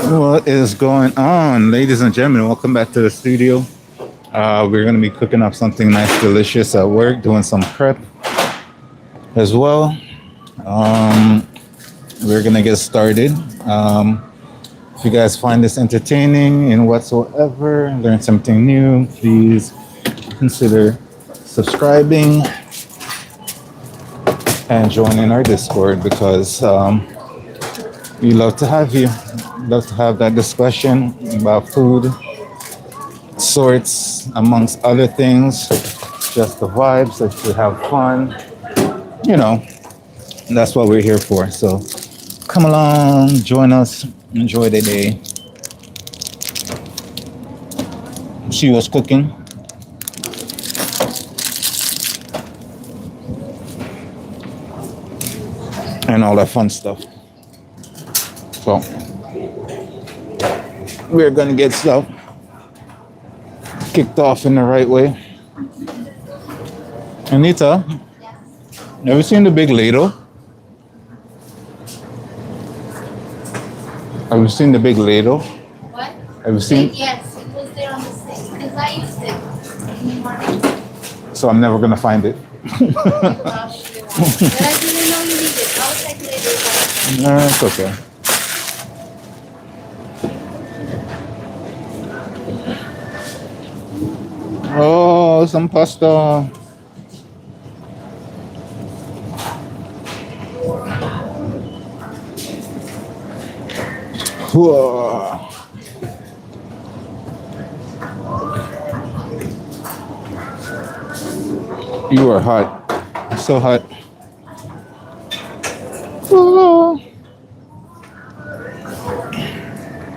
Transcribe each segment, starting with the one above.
What is going on, ladies and gentlemen? Welcome back to the studio. We're going to be cooking up something nice, delicious at work, doing some prep as well. Um, we're going to get started. If you guys find this entertaining in whatsoever, learn something new, please consider subscribing and joining our Discord because we love to have you. Love to have that discussion about food, sorts, amongst other things. Just the vibes, that you have fun. You know, that's what we're here for. So come along, join us, enjoy the day. See what's cooking. And all that fun stuff. So we're gonna get stuff kicked off in the right way. Anita, have you seen the big ladle? Have you seen the big ladle? What? Have you seen? Yes, it was there on the sink because I used it in the morning. So I'm never gonna find it. Gosh, you want. But I didn't know you needed it. I was like later. No, it's okay. Oh, some pasta. Whoa. You are hot. So hot. Whoa.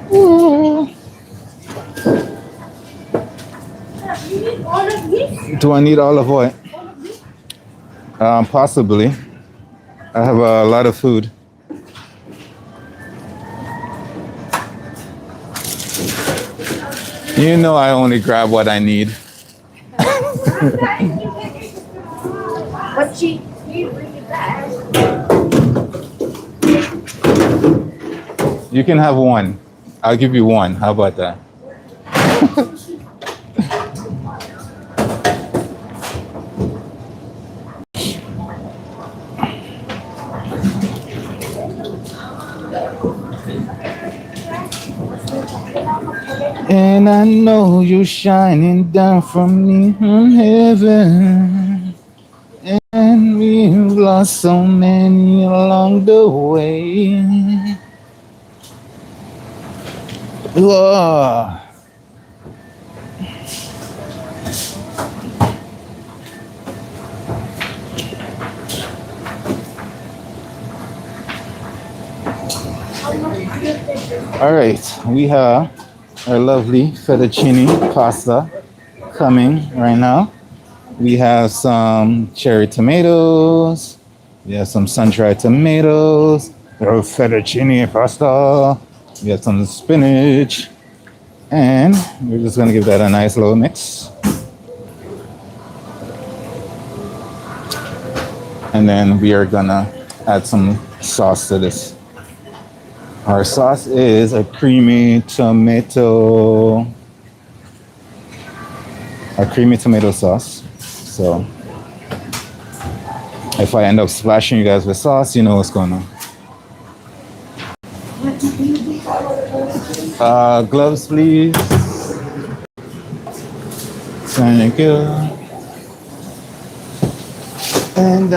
Whoa. You need all of this? Do I need all of what? All of this? Possibly. I have a lot of food. You know I only grab what I need. But you bring it back. You can have one. I'll give you one. How about that? And I know you're shining down from me from heaven. And we've lost so many along the way. Whoa. All right, we have our lovely fettuccine pasta coming right now. We have some cherry tomatoes. We have some sun-dried tomatoes. We have fettuccine pasta. We have some spinach. And we're just gonna give that a nice little mix. And then we are gonna add some sauce to this. Our sauce is a creamy tomato sauce. So if I end up splashing you guys with sauce, you know what's going on. Gloves, please. Thank you. And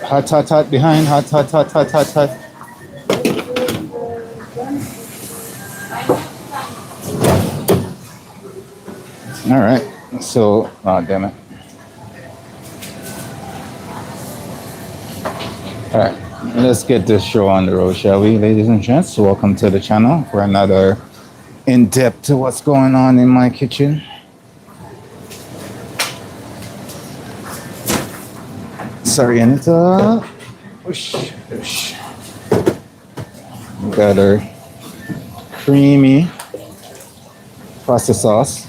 hot behind, hot. All right, so, oh, damn it. All right, let's get this show on the road, shall we, ladies and gents? Welcome to the channel for another in-depth to what's going on in my kitchen. Sorry, Anita. Whoosh. We got our creamy pasta sauce.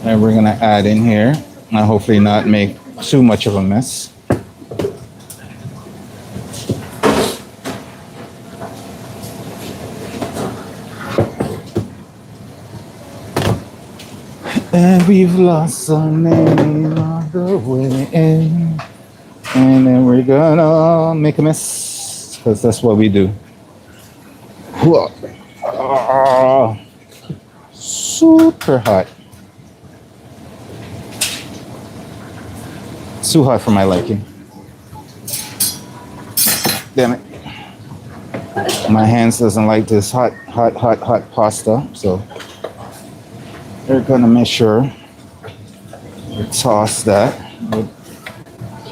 And we're gonna add in here and hopefully not make too much of a mess. And we've lost so many along the way. And then we're gonna make a mess. Because that's what we do. Whoa. Ah, super hot. Too hot for my liking. Damn it. My hands doesn't like this hot pasta. So we're gonna make sure we toss that with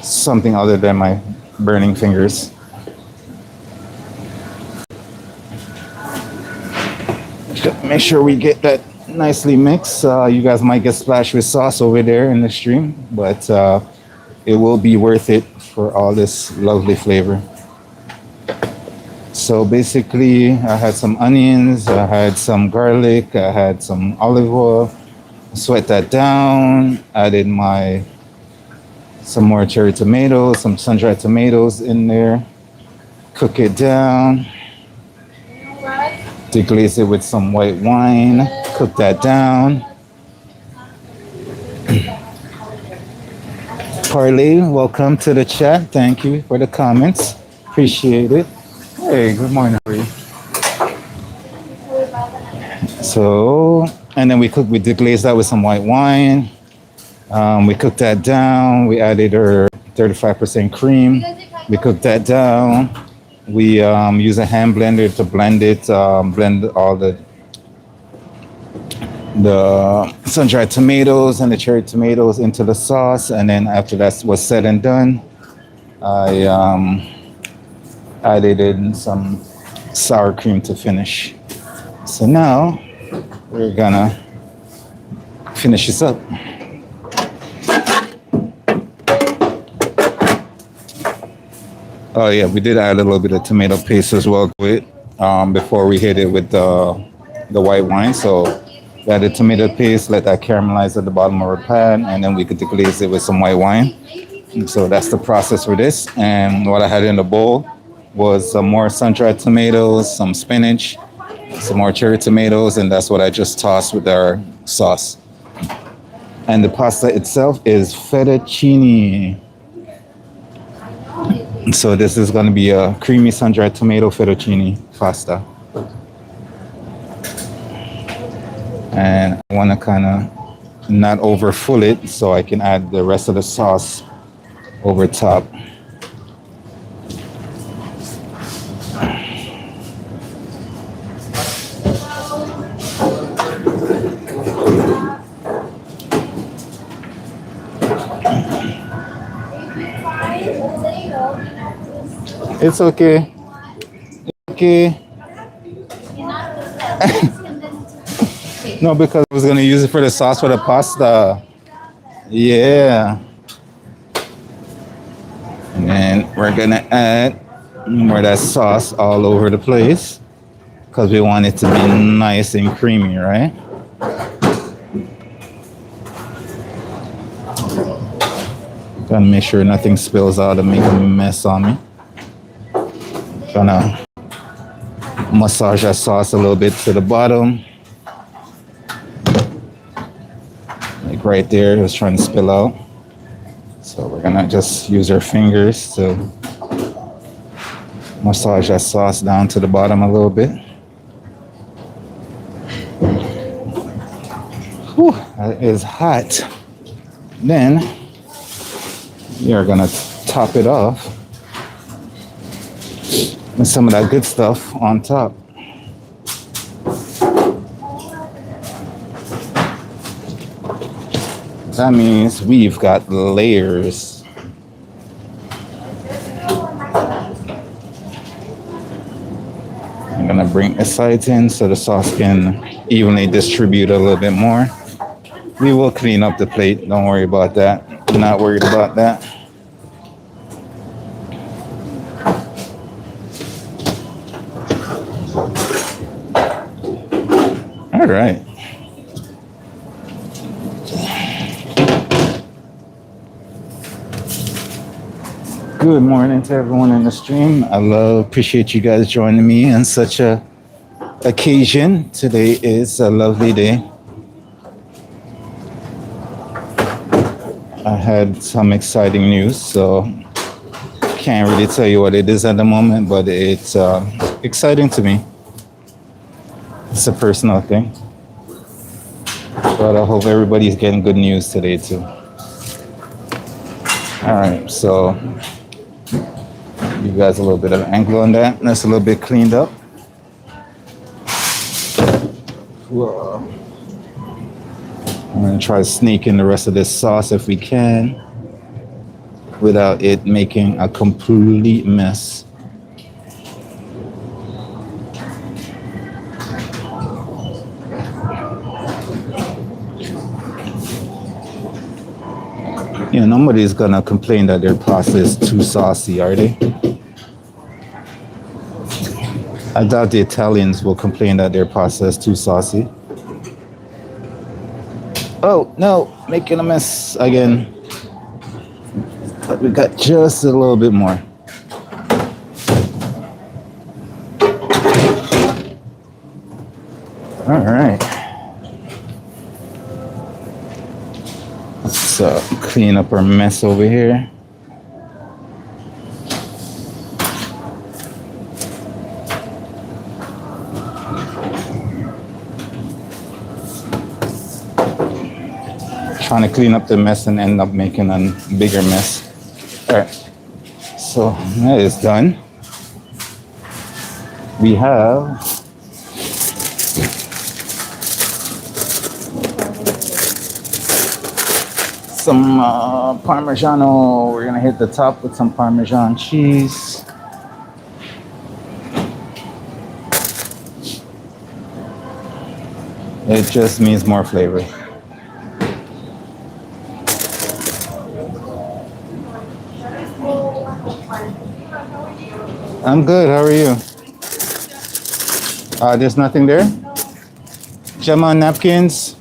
something other than my burning fingers. Make sure we get that nicely mixed. You guys might get splashed with sauce over there in the stream, but it will be worth it for all this lovely flavor. So basically, I had some onions, I had some garlic, I had some olive oil. Sweat that down. Added some more cherry tomatoes, some sun-dried tomatoes in there. Cook it down. Deglaze it with some white wine. Cook that down. Parlay, welcome to the chat. Thank you for the comments. Appreciate it. Hey, good morning. How are you? So, and then we deglaze that with some white wine. We cooked that down. We added our 35% cream. We cooked that down. We use a hand blender to blend it, blend all the sun-dried tomatoes and the cherry tomatoes into the sauce. And then after that was said and done, I added in some sour cream to finish. So now we're gonna finish this up. Oh yeah, we did add a little bit of tomato paste as well to it before we hit it with the white wine. So we added tomato paste, let that caramelize at the bottom of our pan, and then we could deglaze it with some white wine. And so that's the process for this. And what I had in the bowl was some more sun-dried tomatoes, some spinach, some more cherry tomatoes, and that's what I just tossed with our sauce. And the pasta itself is fettuccine. So this is going to be a creamy sun-dried tomato fettuccine pasta. And I want to kind of not over full it so I can add the rest of the sauce over top. It's okay. Okay. No, because I was going to use it for the sauce for the pasta. Yeah. And then we're going to add more of that sauce all over the place because we want it to be nice and creamy, right? Gotta make sure nothing spills out and make a mess on me. Gonna massage that sauce a little bit to the bottom. Like right there, it was trying to spill out. So we're gonna just use our fingers to massage that sauce down to the bottom a little bit. Whew, that is hot. Then we are gonna top it off with some of that good stuff on top. That means we've got layers. I'm gonna bring the sides in so the sauce can evenly distribute a little bit more. We will clean up the plate, don't worry about that. I'm not worried about that. All right. Good morning to everyone in the stream. Appreciate you guys joining me on such a occasion. Today is a lovely day. I had some exciting news, so can't really tell you what it is at the moment, but it's exciting to me. It's a personal thing, but I hope everybody's getting good news today too. All right, so you guys a little bit of angle on that. That's a little bit cleaned up. Whoa. I'm gonna try to sneak in the rest of this sauce if we can, without it making a complete mess. You know, nobody's gonna complain that their pasta is too saucy, are they? I doubt the Italians will complain that their pasta is too saucy. Oh no, making a mess again. But we got just a little bit more. All right. Let's clean up our mess over here. Trying to clean up the mess and end up making a bigger mess. All right. So that is done. We have some Parmigiano. We're gonna hit the top with some Parmesan cheese. It just means more flavor. I'm good. How are you? There's nothing there? Gemma, napkins?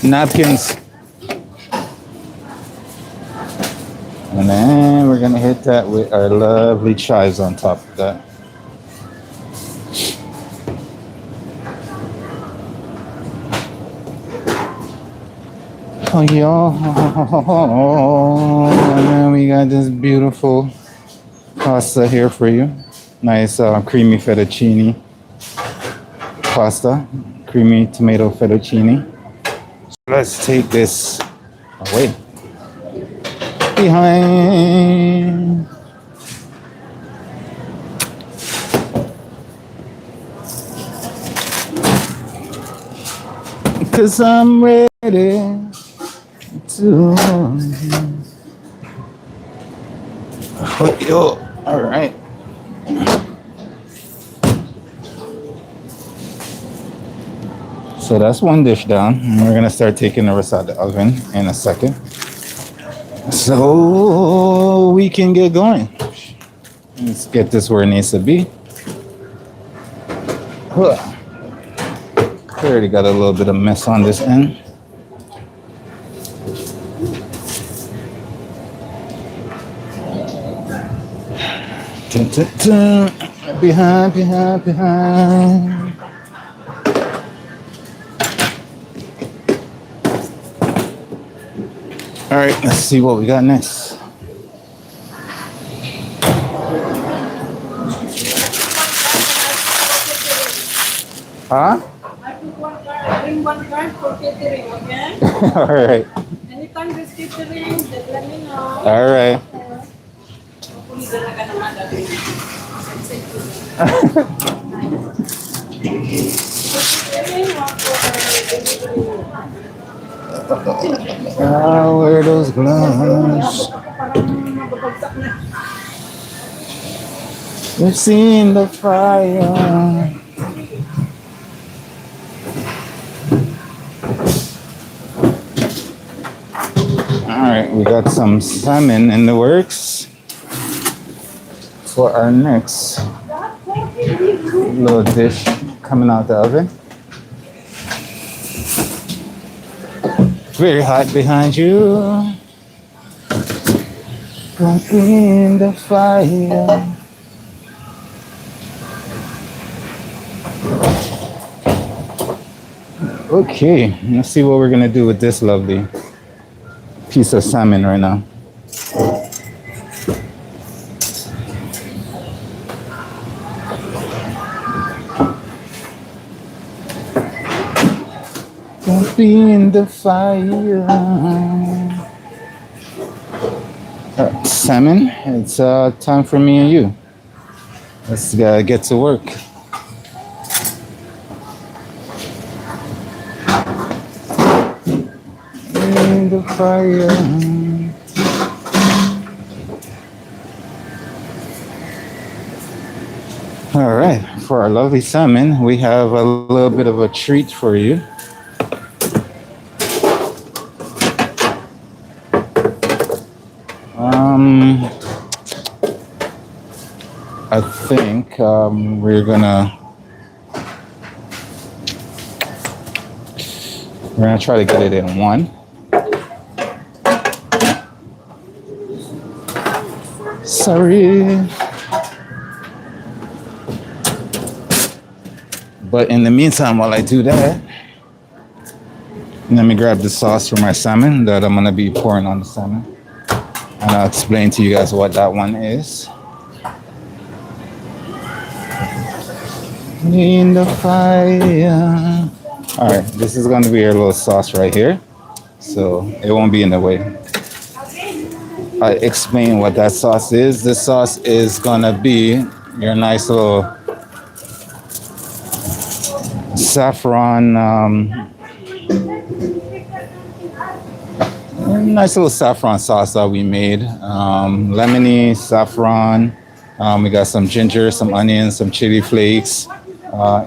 Napkins. And then we're gonna hit that with our lovely chives on top of that. Oh, yo. And then we got this beautiful pasta here for you. Nice creamy fettuccine pasta. Creamy tomato fettuccine. Let's take this away. Behind. Cause I'm ready to. Oh, yo. All right. So that's one dish down. And we're gonna start taking the rest out of the oven in a second, so we can get going. Let's get this where it needs to be. Already got a little bit of mess on this end. Dun, dun, dun. Behind. All right, let's see what we got next. Huh? Bring one card for catering, okay? All right. Anytime there's catering, just let me know. All right. I'll wear those gloves. We've seen the fire. All right, we got some salmon in the works for our next little dish coming out the oven. Very hot behind you. In the fire. Okay, let's see what we're gonna do with this lovely piece of salmon right now. Don't be in the fire. Salmon, it's time for me and you. Let's get to work. In the fire. All right, for our lovely salmon, we have a little bit of a treat for you. I think we're gonna try to get it in one. Sorry. But in the meantime, while I do that, let me grab the sauce for my salmon that I'm gonna be pouring on the salmon. And I'll explain to you guys what that one is. In the fire. All right, this is gonna be our little sauce right here. So it won't be in the way. I explain what that sauce is. This sauce is gonna be your nice little saffron, nice little saffron sauce that we made. Lemony, saffron. We got some ginger, some onions, some chili flakes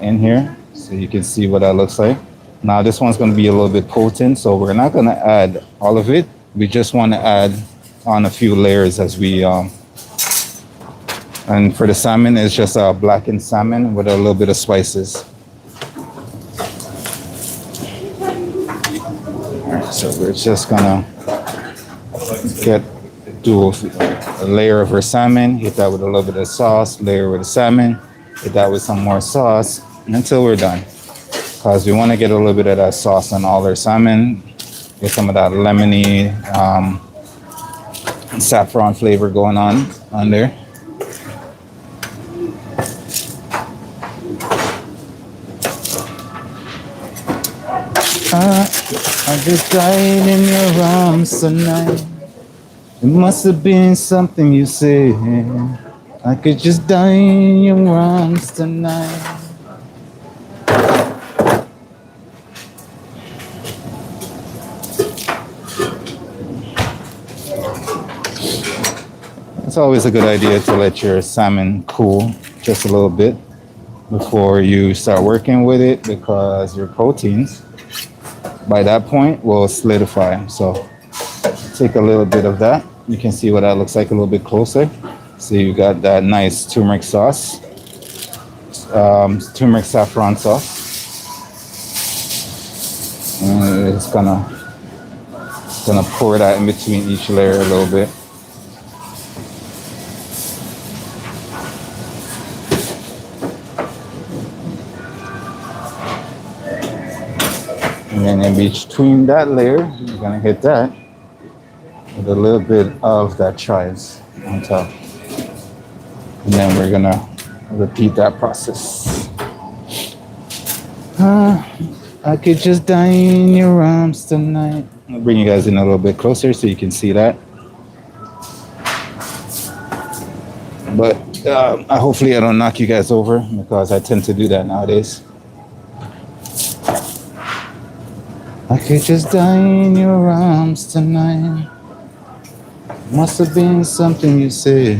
in here. So you can see what that looks like. Now this one's gonna be a little bit potent, so we're not gonna add all of it. We just wanna add on a few layers as we, and for the salmon, it's just a blackened salmon with a little bit of spices. So we're just gonna do a layer of our salmon, hit that with a little bit of sauce, layer with the salmon, hit that with some more sauce until we're done. Because we want to get a little bit of that sauce on all our salmon, get some of that lemony saffron flavor going on there. I just died in your arms tonight. It must have been something you said. I could just die in your arms tonight. It's always a good idea to let your salmon cool just a little bit before you start working with it, because your proteins by that point will solidify. So take a little bit of that. You can see what that looks like a little bit closer. So you got that nice turmeric sauce, turmeric saffron sauce. And it's gonna pour that in between each layer a little bit. And then in between that layer, you're gonna hit that with a little bit of that chives on top. And then we're gonna repeat that process. I could just die in your arms tonight. I'll bring you guys in a little bit closer so you can see that. But hopefully I don't knock you guys over, because I tend to do that nowadays. I could just die in your arms tonight. Must have been something you said.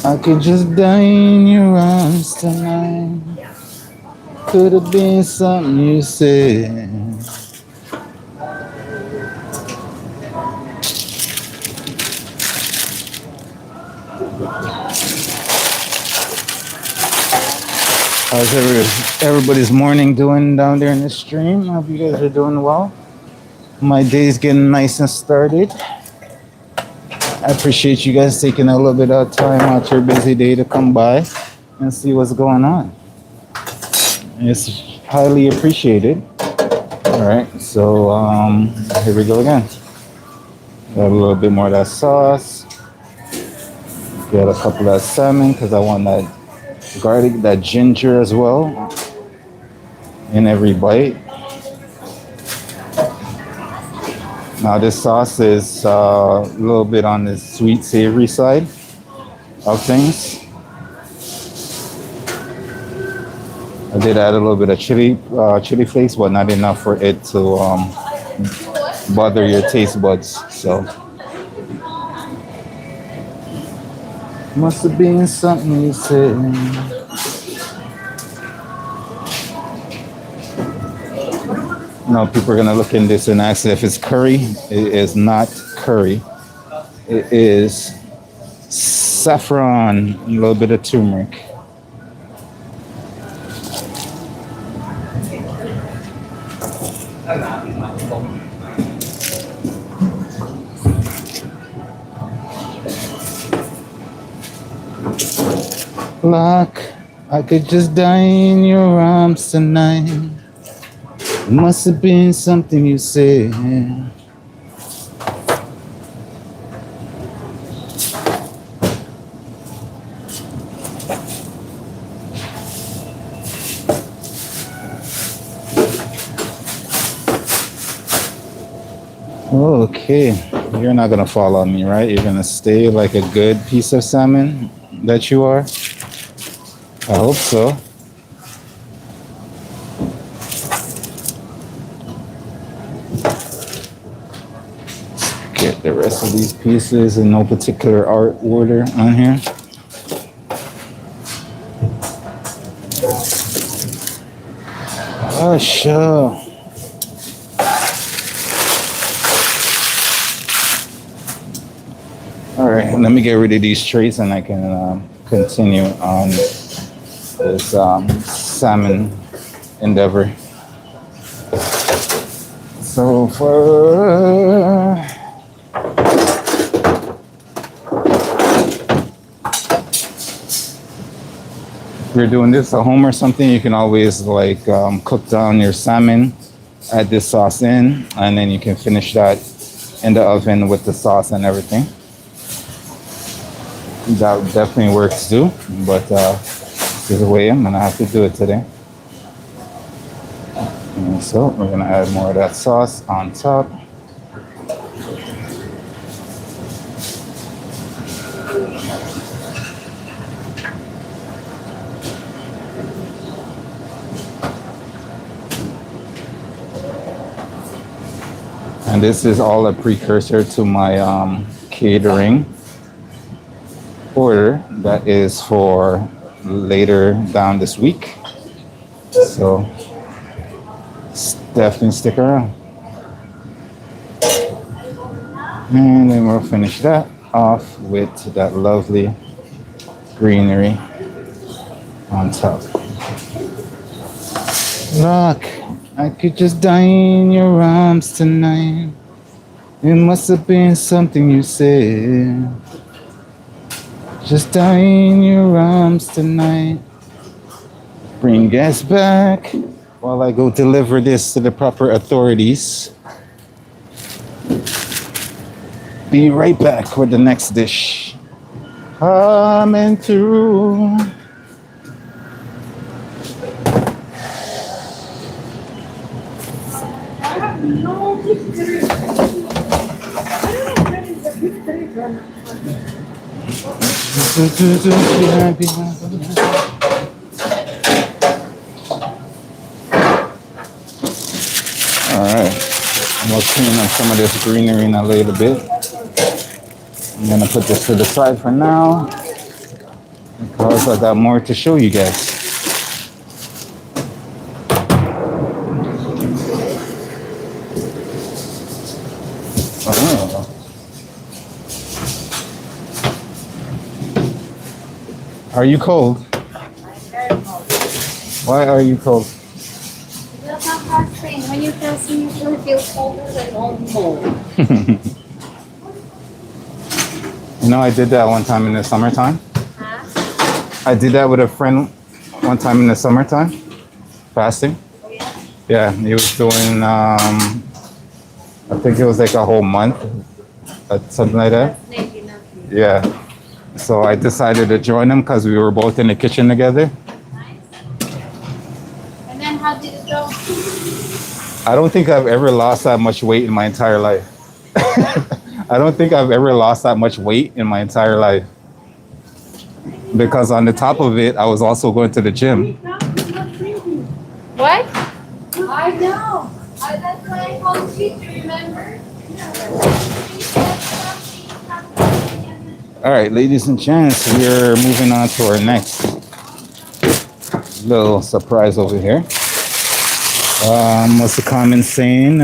I could just die in your arms tonight. Could have been something you said. How's everybody's morning doing down there in the stream? I hope you guys are doing well. My day's getting nice and started. I appreciate you guys taking a little bit of time out your busy day to come by and see what's going on. It's highly appreciated. All right, so here we go again. Got a little bit more of that sauce. Got a couple of salmon because I want that garlic, that ginger as well in every bite. Now this sauce is a little bit on the sweet savory side of things. I did add a little bit of chili flakes, but not enough for it to bother your taste buds. So must have been something you said. Now people are gonna look in this and ask if it's curry. It is not curry. It is saffron, a little bit of turmeric. Look, I could just die in your arms tonight. It must have been something you said. Okay, you're not gonna fall on me, right? You're gonna stay like a good piece of salmon that you are. I hope so. Get the rest of these pieces in no particular order on here. Oh, sure. All right, let me get rid of these trays and I can continue on this salmon endeavor. So for if you're doing this at home or something, you can always like cook down your salmon, add this sauce in, and then you can finish that in the oven with the sauce and everything. That definitely works too, but this is the way I'm gonna have to do it today. And so we're gonna add more of that sauce on top. And this is all a precursor to my catering order that is for later down this week. So definitely stick around. And then we'll finish that off with that lovely greenery on top. Look, I could just die in your arms tonight. It must have been something you said. Just die in your arms tonight. Bring gas back while I go deliver this to the proper authorities. Be right back with the next dish. Coming through. Alright, I'm gonna clean up some of this greenery in a little bit. I'm gonna put this to the side for now because I got more to show you guys. Oh. Are you cold? Why are you cold? That's not hard thing. When you're fasting, you sure feel colder than normal. You know, I did that one time in the summertime. Huh? I did that with a friend one time in the summertime, fasting. Oh, yeah? Yeah, he was doing, I think it was like a whole month, something like that. That's Navy, not you. Yeah. So I decided to join him because we were both in the kitchen together. Nice. And then how did it go? I don't think I've ever lost that much weight in my entire life. I don't think I've ever lost that much weight in my entire life. Because on the top of it, I was also going to the gym. What? I know. That's why I called you, remember? All right, ladies and gents, we're moving on to our next little surprise over here. What's the comment saying?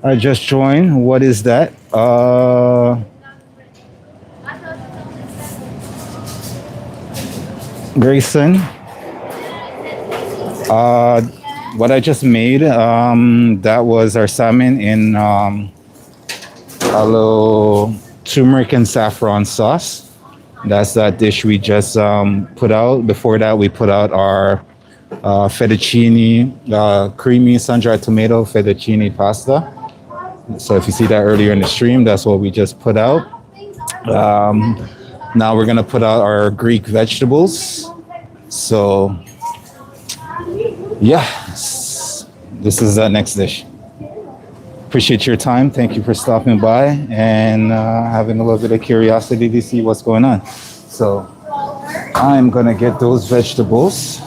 I just joined. What is that? Grayson. What I just made, that was our salmon in a little turmeric and saffron sauce. That's that dish we just put out. Before that, we put out our fettuccine, creamy sun-dried tomato fettuccine pasta. So if you see that earlier in the stream, that's what we just put out. Now we're gonna put out our Greek vegetables. So yeah, this is that next dish. Appreciate your time. Thank you for stopping by and having a little bit of curiosity to see what's going on. So I'm gonna get those vegetables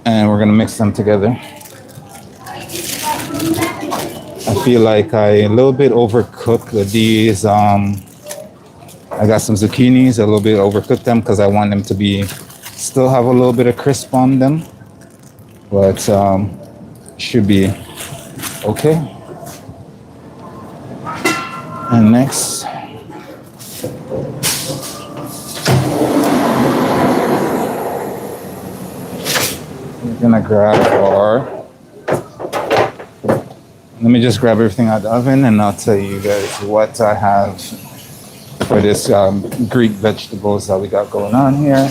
and we're gonna mix them together. I feel like I a little bit overcooked these. I got some zucchinis, a little bit overcooked them because I want them to be still have a little bit of crisp on them, but should be okay. And next, we're gonna grab our. Let me just grab everything out of the oven and I'll tell you guys what I have for this Greek vegetables that we got going on here.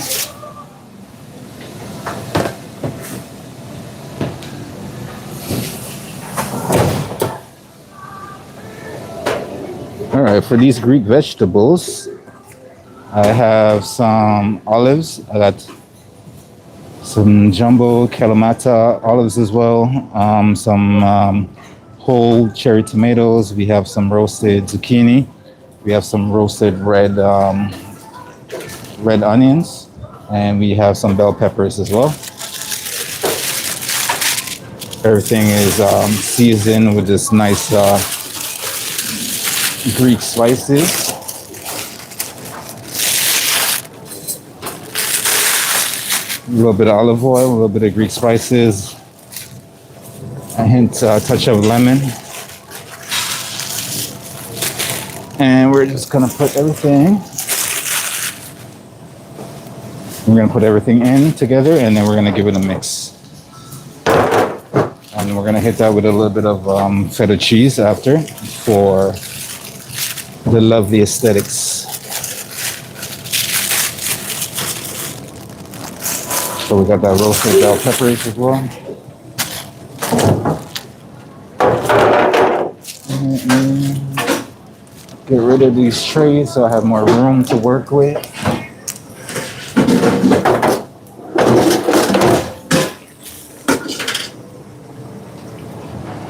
All right, for these Greek vegetables, I have some olives. I got some jumbo Kalamata olives as well. Some whole cherry tomatoes. We have some roasted zucchini. We have some roasted red onions, and we have some bell peppers as well. Everything is seasoned with this nice Greek spices. A little bit of olive oil, a little bit of Greek spices, a touch of lemon. And we're just gonna put everything. We're gonna put everything in together and then we're gonna give it a mix. And we're gonna hit that with a little bit of feta cheese after for the lovely aesthetics. So we got that roasted bell peppers as well. Get rid of these trays so I have more room to work with.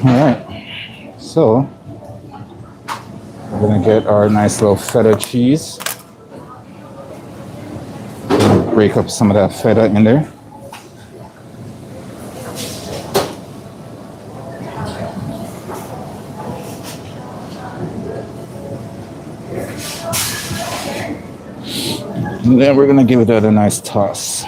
All right, so we're gonna get our nice little feta cheese. Break up some of that feta in there. And then we're gonna give it a nice toss.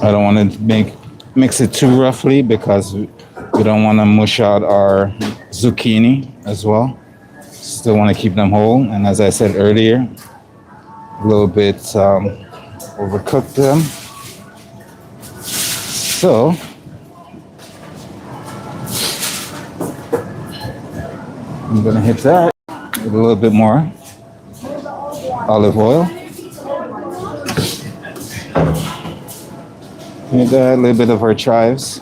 I don't want to mix it too roughly because we don't want to mush out our zucchini as well. Still want to keep them whole, and as I said earlier, a little bit overcook them. So I'm gonna hit that with a little bit more olive oil. Hit that, a little bit of our chives.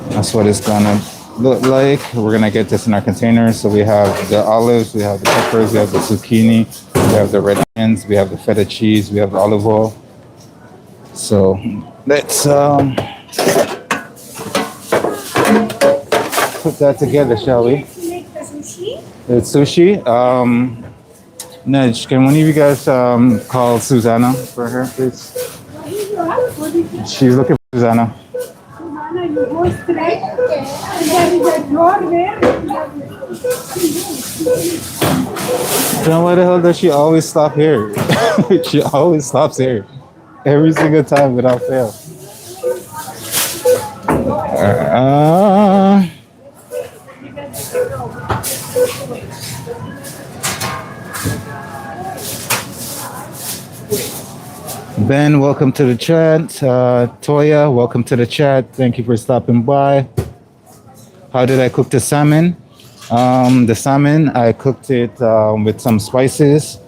That's what it's gonna look like. We're gonna get this in our containers. So we have the olives, we have the peppers, we have the zucchini, we have the red onions, we have the feta cheese, we have the olive oil. So let's put that together, shall we? The sushi. Nudge, can one of you guys call Susanna for her, please? She's looking for Susanna. You go straight, and there is a door there. Then why the hell does she always stop here? She always stops here. Every single time without fail. Ben, welcome to the chat. Toya, welcome to the chat. Thank you for stopping by. How did I cook the salmon? The salmon, I cooked it with some spices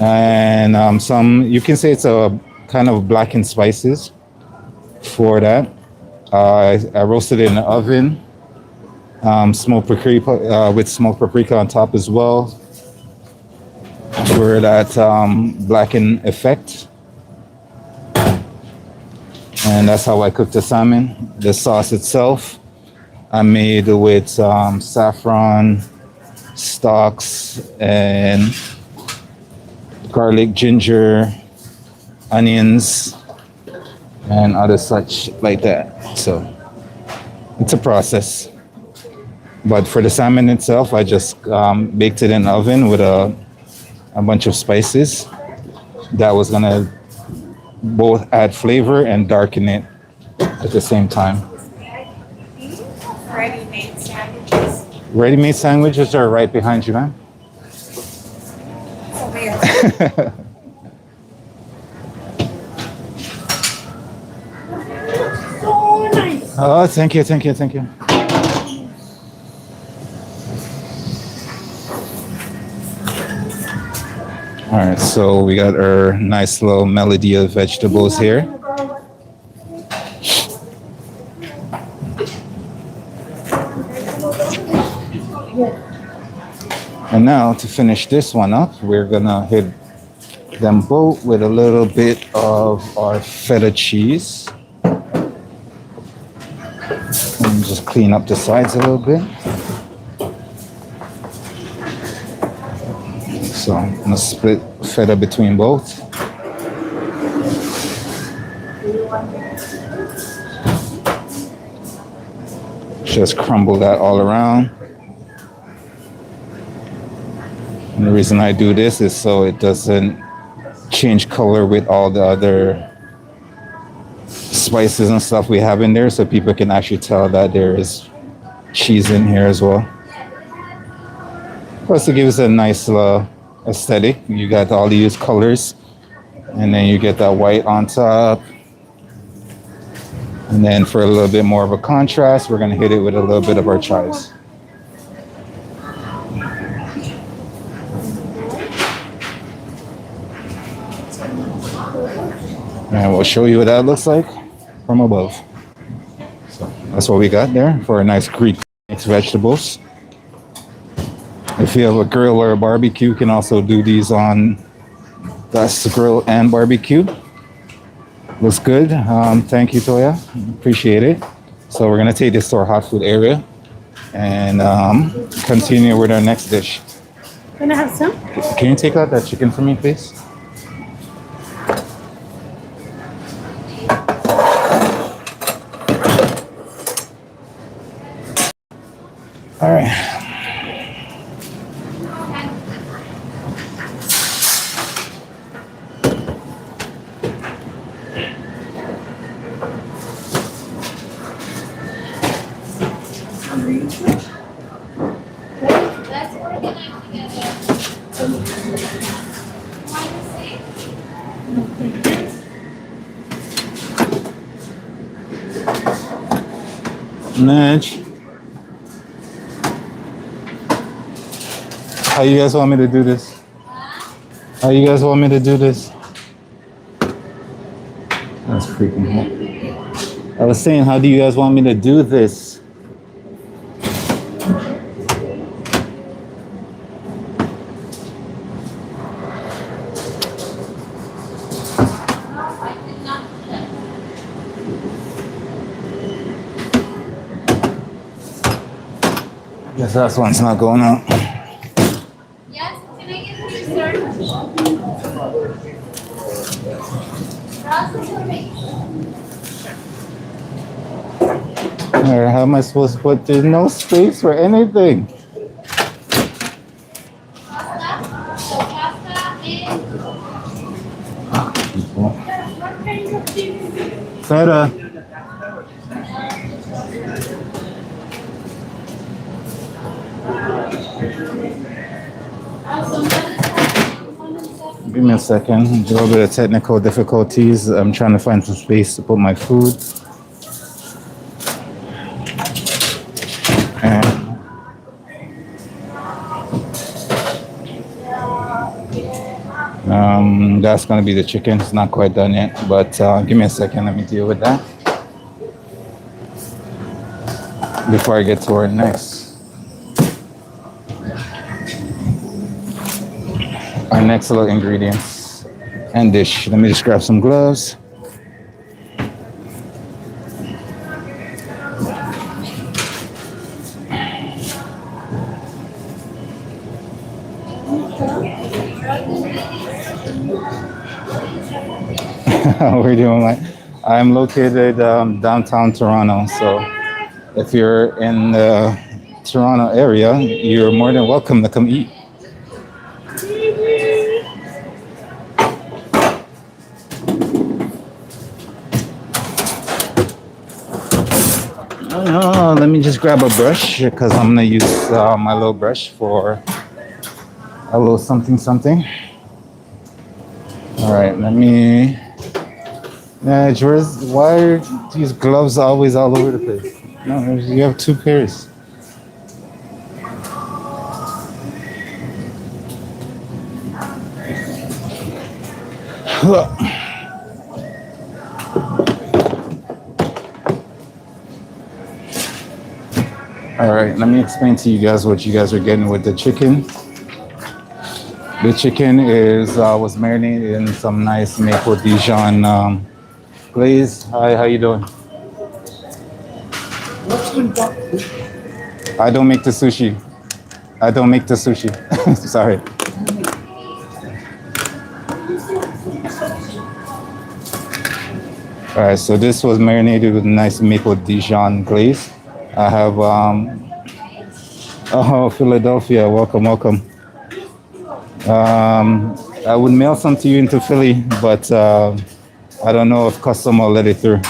and some, you can say it's a kind of blackened spices for that. I roasted it in the oven, smoked paprika, with smoked paprika on top as well for that blackened effect. And that's how I cooked the salmon. The sauce itself, I made with saffron, stalks, and garlic, ginger, onions, and other such like that. So it's a process. But for the salmon itself, I just baked it in the oven with a bunch of spices that was gonna both add flavor and darken it at the same time. Ready-made sandwiches. Ready-made sandwiches are right behind you, man. Over here. So nice. Oh, thank you, thank you, thank you. All right, so we got our nice little melody of vegetables here. And now to finish this one up, we're gonna hit them both with a little bit of our feta cheese. And just clean up the sides a little bit. So I'm gonna split feta between both. Just crumble that all around. And the reason I do this is so it doesn't change color with all the other spices and stuff we have in there, so people can actually tell that there is cheese in here as well. Plus it gives a nice aesthetic. You got all these colors, and then you get that white on top. And then for a little bit more of a contrast, we're gonna hit it with a little bit of our chives. And we'll show you what that looks like from above. So that's what we got there for a nice Greek mixed vegetables. If you have a grill or a barbecue, you can also do these on that's the grill and barbecue. Looks good. Thank you, Toya. Appreciate it. So we're gonna take this to our hot food area and continue with our next dish. Can I have some? Can you take out that chicken for me, please? All right. Let's organize together. Want to see? Nudge. How you guys want me to do this? How you guys want me to do this? That's freaking hot. I was saying, how do you guys want me to do this? Guess that one's not going out. Yes, can I get the dessert? Process or make? Or how am I supposed to put? There's no space for anything. Pasta? So pasta and What kind of thing? Sarah. Give me a second. A little bit of technical difficulties. I'm trying to find some space to put my food. And that's gonna be the chicken. It's not quite done yet, but give me a second. Let me deal with that before I get to our next little ingredients and dish. Let me just grab some gloves. We're doing like I'm located downtown Toronto, so if you're in the Toronto area, you're more than welcome to come eat. Let me just grab a brush because I'm gonna use my little brush for a little something something. All right, let me. Yeah, why are these gloves always all over the place? No, you have two pairs. All right, let me explain to you guys what you guys are getting with the chicken. The chicken was marinated in some nice maple Dijon glaze. Hi, how you doing? I don't make the sushi. I don't make the sushi. Sorry. All right, so this was marinated with nice maple Dijon glaze. I have, oh, Philadelphia, welcome, welcome. I would mail some to you into Philly, but I don't know if custom will let it through.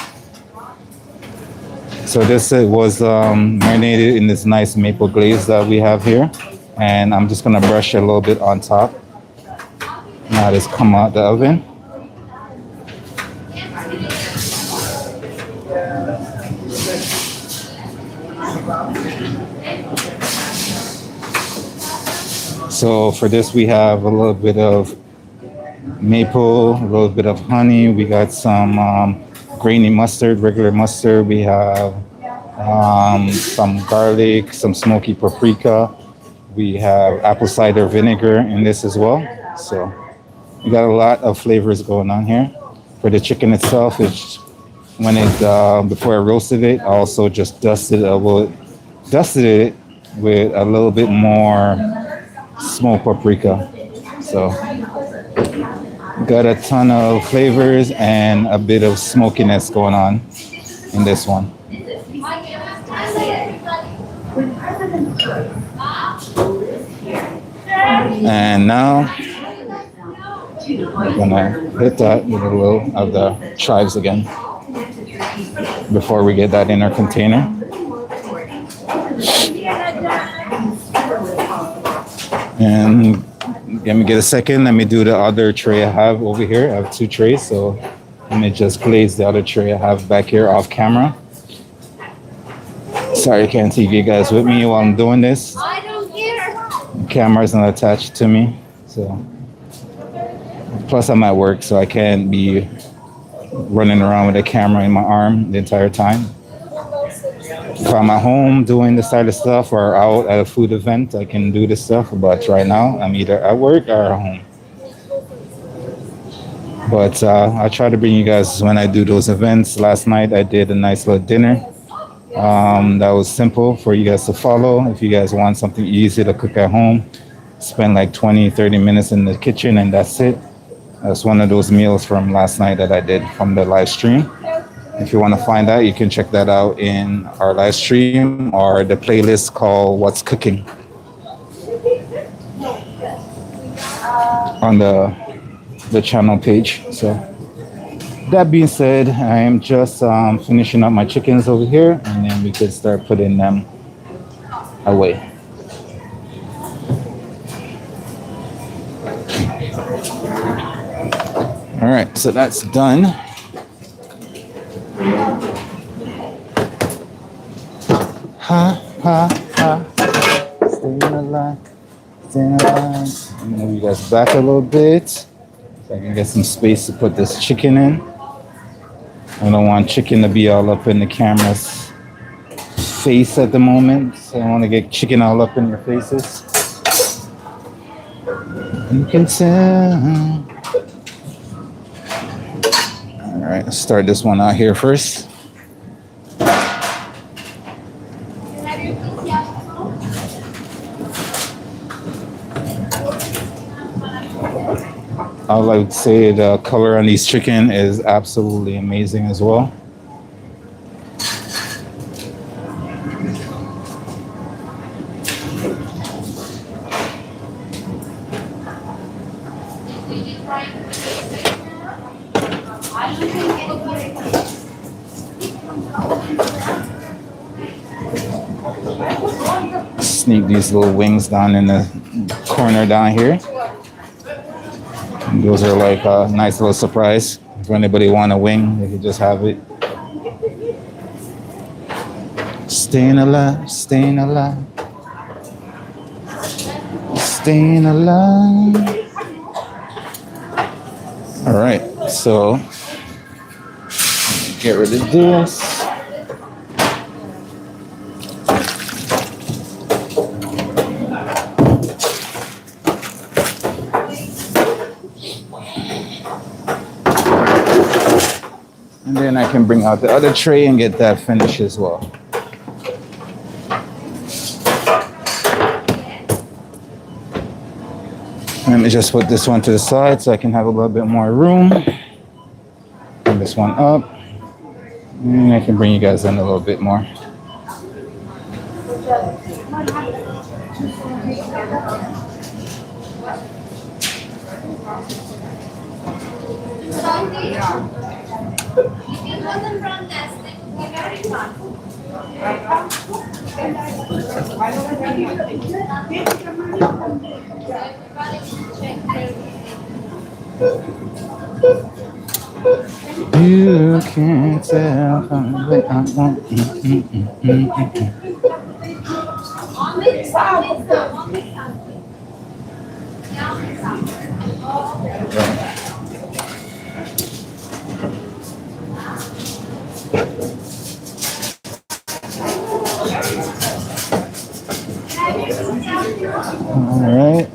So this was marinated in this nice maple glaze that we have here. And I'm just gonna brush it a little bit on top. Now this come out the oven. So for this, we have a little bit of maple, a little bit of honey. We got some grainy mustard, regular mustard. We have some garlic, some smoky paprika. We have apple cider vinegar in this as well. So we got a lot of flavors going on here. For the chicken itself, it's when it before I roasted it, I also just dusted it with a little bit more smoked paprika. So got a ton of flavors and a bit of smokiness going on in this one. And now I'm gonna hit that with a little of the chives again before we get that in our container. And let me get a second. Let me do the other tray I have over here. I have two trays, so let me just glaze the other tray I have back here off camera. Sorry, I can't see you guys with me while I'm doing this. I don't care. The camera's not attached to me, so plus I'm at work, so I can't be running around with a camera in my arm the entire time. If I'm at home doing this side of stuff or out at a food event, I can do this stuff. But right now, I'm either at work or at home. But I try to bring you guys when I do those events. Last night, I did a nice little dinner. That was simple for you guys to follow. If you guys want something easy to cook at home, spend like 20, 30 minutes in the kitchen and that's it. That's one of those meals from last night that I did from the live stream. If you want to find that, you can check that out in our live stream or the playlist called What's Cooking on the channel page. So that being said, I am just finishing up my chickens over here and then we could start putting them away. All right, so that's done. Ha, ha, ha. Staying alive, staying alive. I'm gonna move you guys back a little bit so I can get some space to put this chicken in. I don't want chicken to be all up in the camera's face at the moment, so I want to get chicken all up in your faces. You can tell. All right, let's start this one out here first. I would say the color on these chicken is absolutely amazing as well. Sneak these little wings down in the corner down here. And those are like a nice little surprise. If anybody want a wing, they can just have it. Staying alive, staying alive, staying alive. All right, so get rid of this. And then I can bring out the other tray and get that finished as well. Let me just put this one to the side so I can have a little bit more room. Bring this one up. And I can bring you guys in a little bit more. It wasn't from testing. We're very fun. You can't tell from the way I want. All right.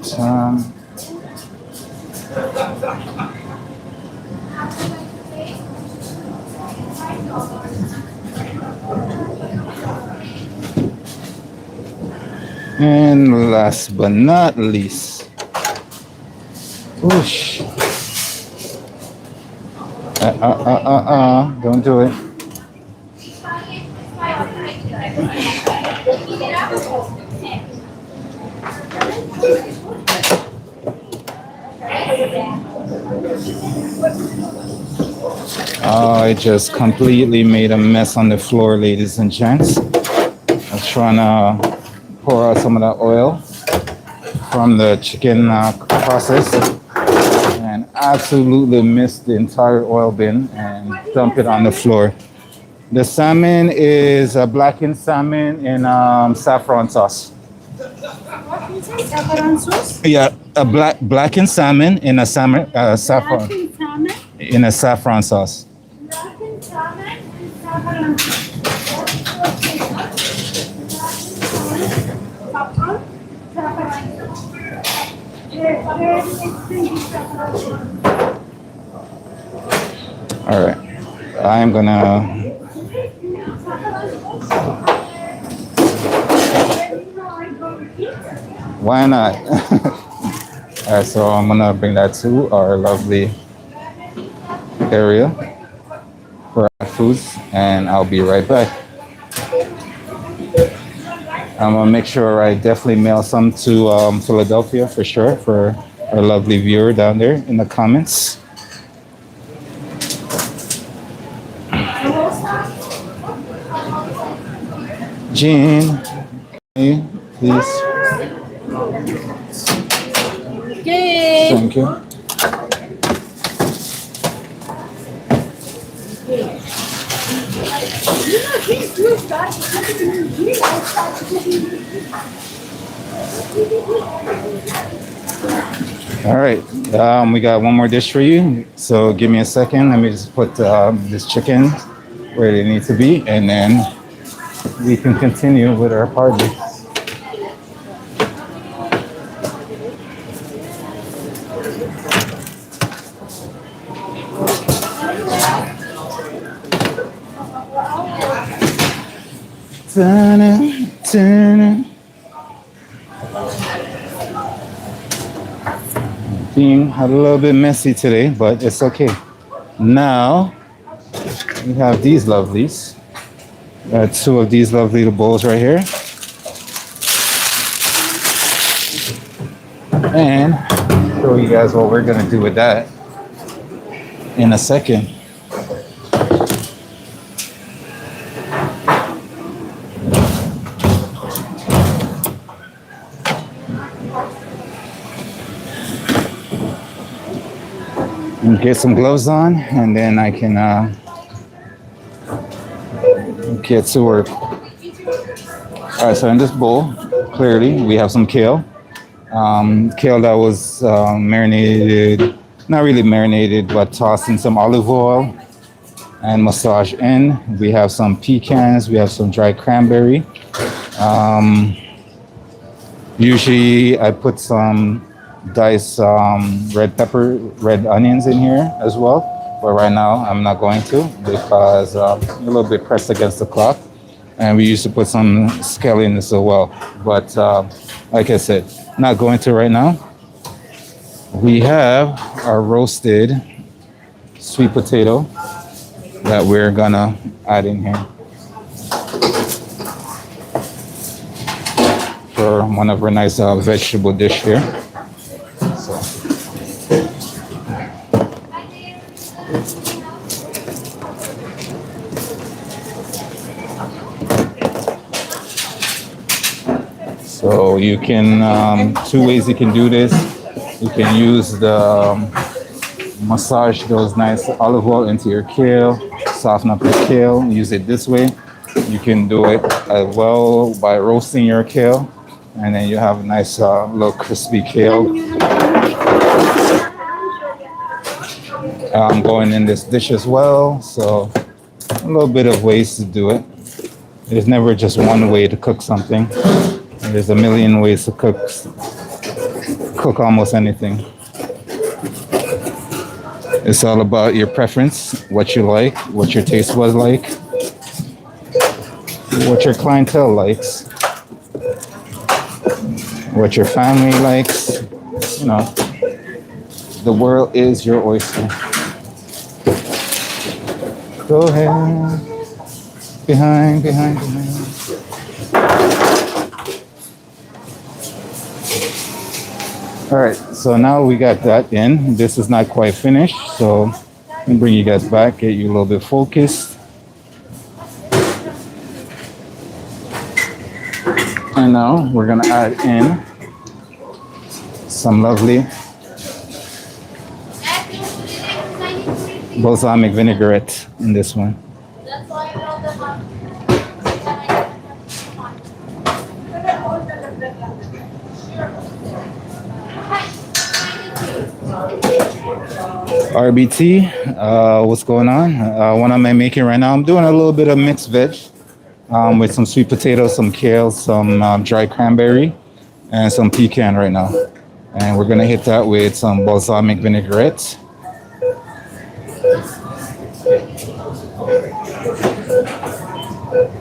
And last but not least, whoosh. Don't do it. I just completely made a mess on the floor, ladies and gents. I was trying to pour out some of that oil from the chicken process and absolutely missed the entire oil bin and dump it on the floor. The salmon is a blackened salmon in saffron sauce. What is it? Saffron sauce? Yeah, a blackened salmon in a salmon saffron Blackened salmon. in a saffron sauce. Blackened salmon and saffron sauce. Saffron? Saffron sauce. Very expensive saffron sauce. All right, I'm gonna. Why not? All right, so I'm gonna bring that to our lovely area for our foods, and I'll be right back. I'm gonna make sure I definitely mail some to Philadelphia for sure for our lovely viewer down there in the comments. Jean, can you please. Okay. Thank you. All right, we got one more dish for you. So give me a second. Let me just put this chicken where they need to be, and then we can continue with our party. Ta-na, ta-na. Being a little bit messy today, but it's okay. Now we have these lovelies. Two of these lovely little bowls right here. And show you guys what we're gonna do with that in a second. Get some gloves on, and then I can get to work. All right, so in this bowl, clearly we have some kale. Kale that was marinated, not really marinated, but tossed in some olive oil and massaged in. We have some pecans, we have some dried cranberry. Usually I put some diced red onions in here as well. But right now I'm not going to because I'm a little bit pressed against the clock. And we used to put some scallions as well. But like I said, not going to right now. We have our roasted sweet potato that we're gonna add in here for one of our nice vegetable dish here. So you can, two ways you can do this. You can use the massage those nice olive oil into your kale, soften up your kale, use it this way. You can do it as well by roasting your kale, and then you have a nice little crispy kale. I'm going in this dish as well, so a little bit of ways to do it. There's never just one way to cook something. There's a million ways to cook almost anything. It's all about your preference, what you like, what your taste was like, what your clientele likes, what your family likes. You know, the world is your oyster. Go ahead. Behind. All right, so now we got that in. This is not quite finished, so let me bring you guys back, get you a little bit focused. And now we're gonna add in some lovely balsamic vinaigrette in this one. That's why all the RBT, what's going on? What am I making right now? I'm doing a little bit of mixed veg with some sweet potato, some kale, some dry cranberry, and some pecan right now. And we're gonna hit that with some balsamic vinaigrette.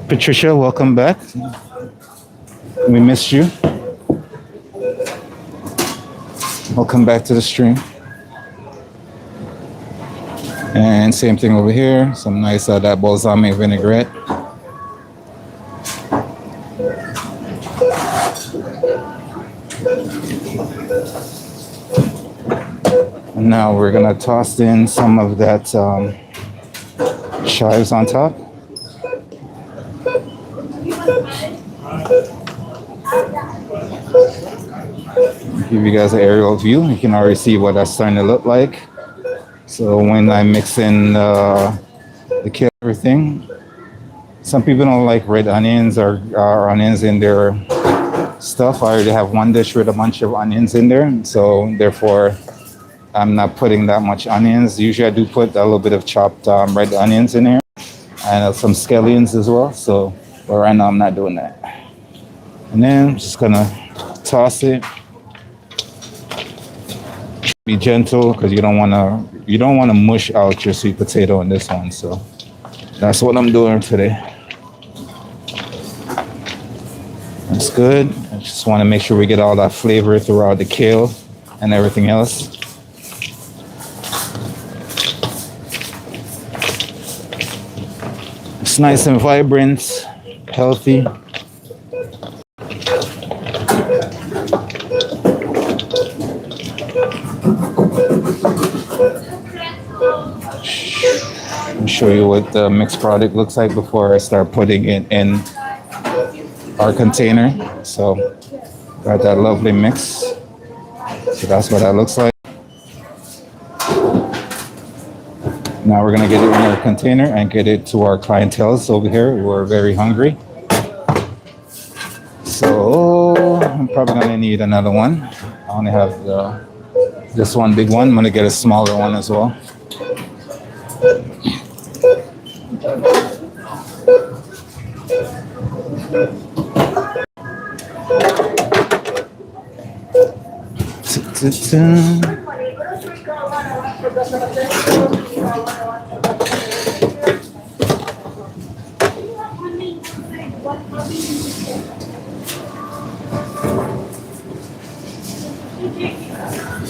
Patricia, welcome back. We missed you. Welcome back to the stream. And same thing over here. Some nice that balsamic vinaigrette. And now we're gonna toss in some of that chives on top. Give you guys an aerial view. You can already see what that's starting to look like. So when I mix in the kale, everything, some people don't like red onions or onions in their stuff. I already have one dish with a bunch of onions in there, so therefore I'm not putting that much onions. Usually I do put a little bit of chopped red onions in there and some scallions as well. So, but right now I'm not doing that. And then I'm just gonna toss it. Be gentle because you don't wanna mush out your sweet potato in this one. So that's what I'm doing today. That's good. I just want to make sure we get all that flavor throughout the kale and everything else. It's nice and vibrant, healthy. I'll show you what the mixed product looks like before I start putting it in our container. So got that lovely mix. So that's what that looks like. Now we're gonna get it in our container and get it to our clientele over here. We're very hungry. So I'm probably gonna need another one. I only have this one big one. I'm gonna get a smaller one as well.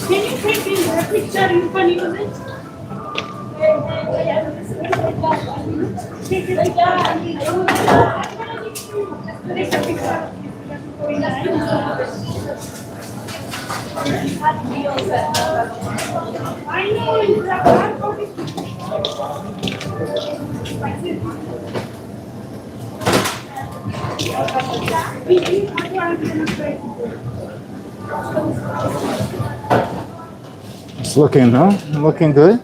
Can you take a picture in front of it? Take a picture. I know it's It's looking, huh? Looking good.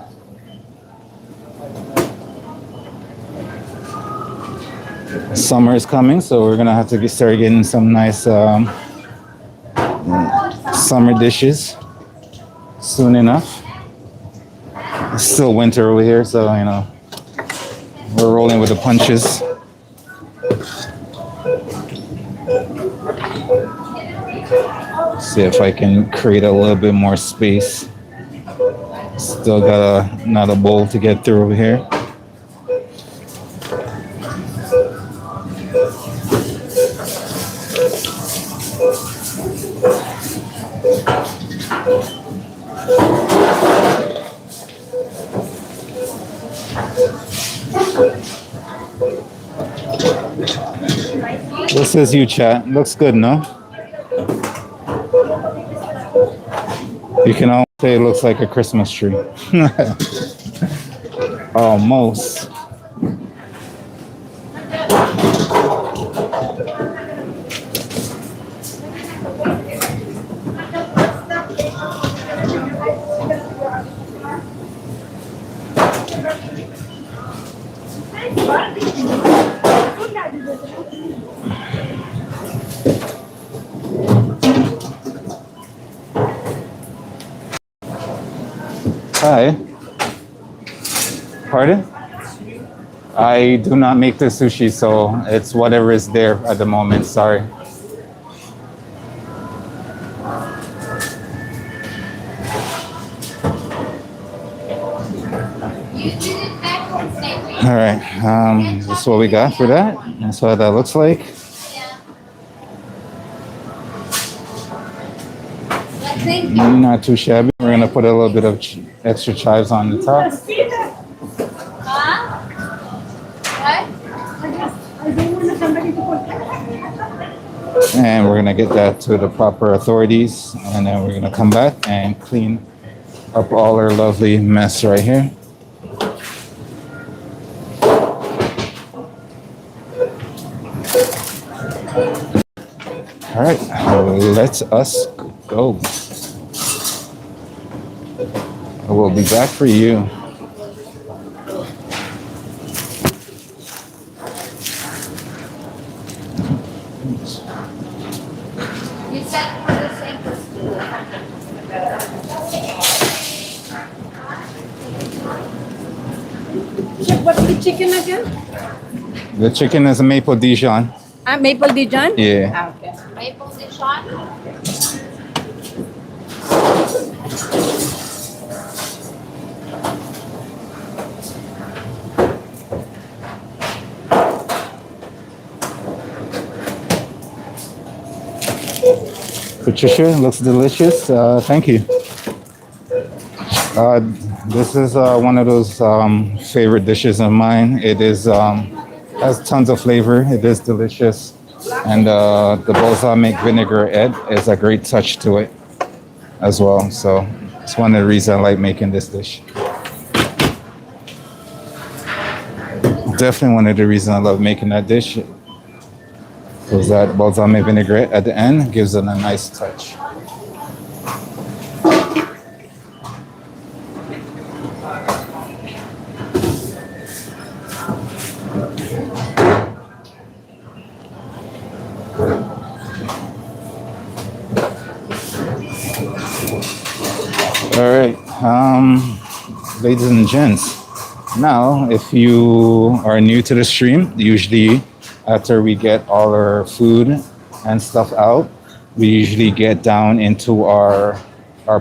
Summer is coming, so we're gonna have to start getting some nice summer dishes soon enough. It's still winter over here, so you know we're rolling with the punches. See if I can create a little bit more space. Still got another bowl to get through over here. This is you, chat. Looks good, no? You can all say it looks like a Christmas tree. Almost. Hi. Pardon? I do not make the sushi, so it's whatever is there at the moment. Sorry. All right. This is what we got for that. That's what that looks like. Thank you. Not too shabby. We're gonna put a little bit of extra chives on the top. Huh? What? I don't want somebody to put. And we're gonna get that to the proper authorities, and then we're gonna come back and clean up all our lovely mess right here. All right, let us go. I will be back for you. You said for the same person. What's the chicken again? The chicken is a maple Dijon. Maple Dijon? Yeah. Okay. Maple Dijon? Patricia, looks delicious. Thank you. This is one of those favorite dishes of mine. It is has tons of flavor. It is delicious, and the balsamic vinaigrette is a great touch to it as well. So it's one of the reasons I like making this dish. Definitely one of the reasons I love making that dish. Because that balsamic vinaigrette at the end gives it a nice touch. All right, ladies and gents. Now, if you are new to the stream, usually after we get all our food and stuff out, we usually get down into our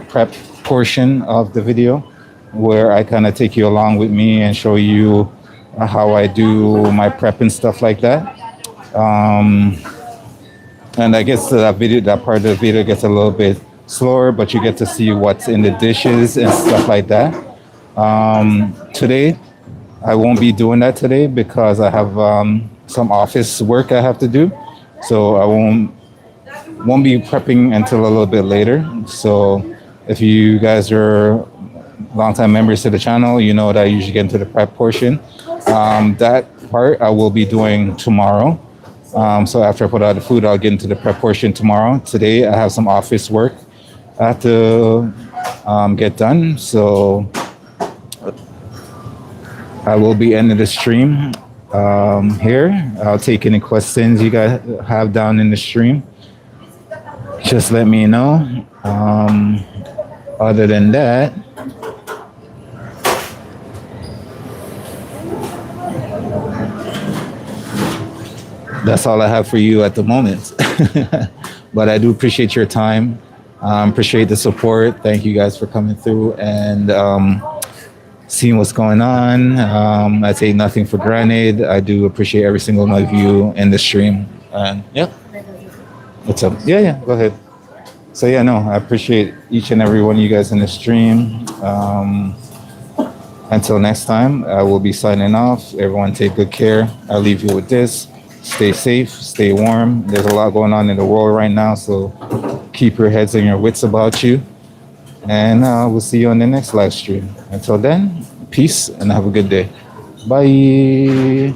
prep portion of the video, where I kind of take you along with me and show you how I do my prep and stuff like that. And I guess that part of the video gets a little bit slower, but you get to see what's in the dishes and stuff like that. Today, I won't be doing that today because I have some office work I have to do, so I won't be prepping until a little bit later. So if you guys are longtime members to the channel, you know that I usually get into the prep portion. That part I will be doing tomorrow. So after I put out the food, I'll get into the prep portion tomorrow. Today I have some office work I have to get done, so I will be ending the stream here. I'll take any questions you guys have down in the stream. Just let me know. Other than that, that's all I have for you at the moment. But I do appreciate your time. Appreciate the support. Thank you guys for coming through and seeing what's going on. I take nothing for granted. I do appreciate every single one of you in the stream. And yeah, what's up? Yeah, go ahead. So yeah, no, I appreciate each and every one of you guys in the stream. Until next time, I will be signing off. Everyone take good care. I'll leave you with this. Stay safe, stay warm. There's a lot going on in the world right now, so keep your heads and your wits about you. And we'll see you on the next live stream. Until then, peace and have a good day. Bye.